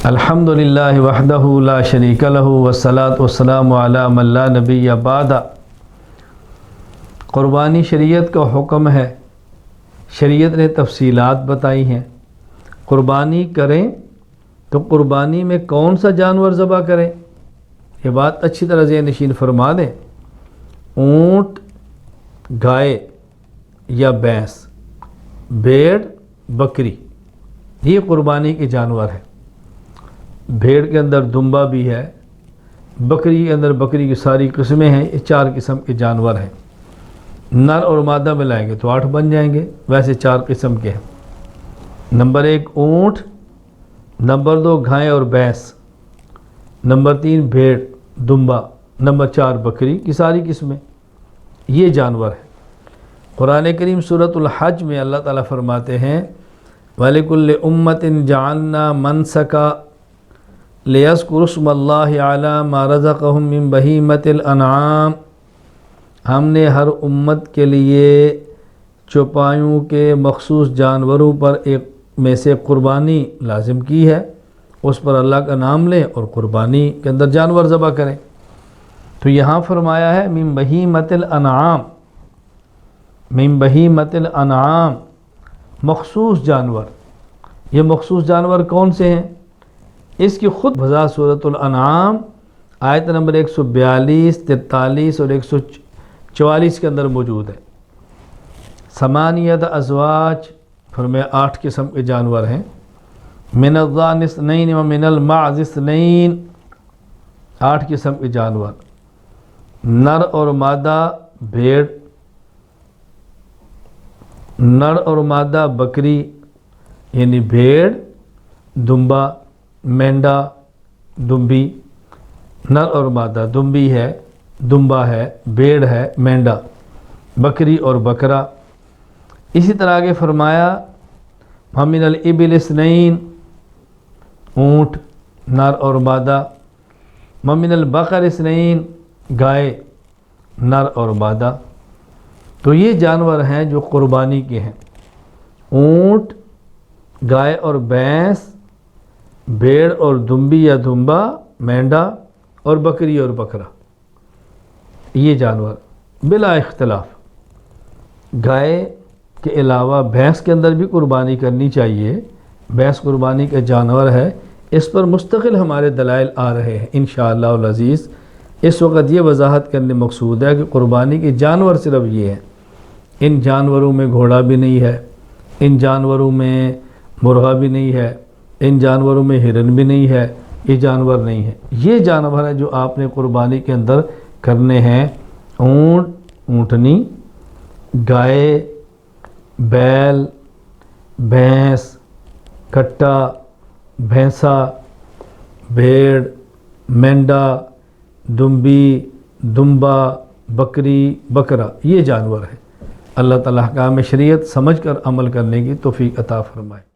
الحمدللہ وحدہ لا شریک لہ والصلاۃ والسلام علی من لا نبی بعد۔ قربانی شریعت کا حکم ہے، شریعت نے تفصیلات بتائی ہیں۔ قربانی کریں تو قربانی میں کون سا جانور ذبح کریں، یہ بات اچھی طرح ذہن نشین فرما دیں۔ اونٹ، گائے یا بھینس، بھیڑ، بکری، یہ قربانی کے جانور ہیں۔ بھیڑ کے اندر دمبا بھی ہے، بکری کے اندر بکری کی ساری قسمیں ہیں، یہ 4 قسم کے جانور ہیں۔ نر اور مادہ ملائیں گے تو 8 بن جائیں گے، ویسے 4 قسم کے ہیں۔ نمبر 1 اونٹ، نمبر 2 گائے اور بھینس، نمبر 3 بھیڑ دمبا، نمبر 4 بکری کی ساری قسمیں، یہ جانور ہیں۔ قرآن کریم سورۃ الحج میں اللہ تعالیٰ فرماتے ہیں وَلِكُلِّ أُمَّةٍ جَعَلْنَا مَنْسَكًا لِيَذْكُرُوا اسْمَ اللَّهِ عَلَى مَا رَزَقَهُم مِّن بَهِيمَةِ الْأَنْعَامِ، ہم نے ہر امت کے لیے چوپایوں کے مخصوص جانوروں پر ایک میں سے قربانی لازم کی ہے، اس پر اللہ کا نام لیں اور قربانی کے اندر جانور ذبح کریں۔ تو یہاں فرمایا ہے من بہیمۃ الانعام، من بہیمۃ الانعام، مخصوص جانور۔ یہ مخصوص جانور کون سے ہیں؟ اس کی خود بذات سورۃ الانعام آیت نمبر 142، 43 اور 144 کے اندر موجود ہے۔ ثمانیۃ ازواج، فرمایا 8 قسم کے جانور ہیں۔ من الضأن اثنین و من المعز اثنین، 8 قسم کے جانور۔ نر اور مادہ بھیڑ، نر اور مادہ بکری، یعنی بھیڑ، دمبا، مینڈا، دمبی، نر اور مادہ، دمبی ہے، دمبا ہے، بھیڑ ہے، مینڈا، بکری اور بکرا۔ اسی طرح آگے فرمایا وَمِنَ الْإِبِلِ اثْنَيْنِ، اونٹ نر اور مادہ، وَمِنَ الْبَقَرِ اثْنَيْنِ، گائے نر اور مادہ۔ تو یہ جانور ہیں جو قربانی کے ہیں، اونٹ، گائے اور بھینس، بھیڑ اور دمبی یا دمبا، مینڈا اور بکری اور بکرا، یہ جانور بلا اختلاف۔ گائے کے علاوہ بھینس کے اندر بھی قربانی کرنی چاہیے، بھینس قربانی کا جانور ہے، اس پر مستقل ہمارے دلائل آ رہے ہیں انشاءاللہ العزیز۔ اس وقت یہ وضاحت کرنے مقصود ہے کہ قربانی کے جانور صرف یہ ہیں، ان جانوروں میں گھوڑا بھی نہیں ہے، ان جانوروں میں مرغا بھی نہیں ہے، ان جانوروں میں ہرن بھی نہیں ہے، یہ جانور نہیں ہے۔ یہ جانور ہے جو آپ نے قربانی کے اندر کرنے ہیں، اونٹ، اونٹنی، گائے، بیل، بھینس، کٹا، بھینسا، بھیڑ، مینڈا، دمبی، دمبا، بکری، بکرا، یہ جانور ہیں۔ اللہ تعالیٰ احکام شریعت سمجھ کر عمل کرنے کی توفیق عطا فرمائے۔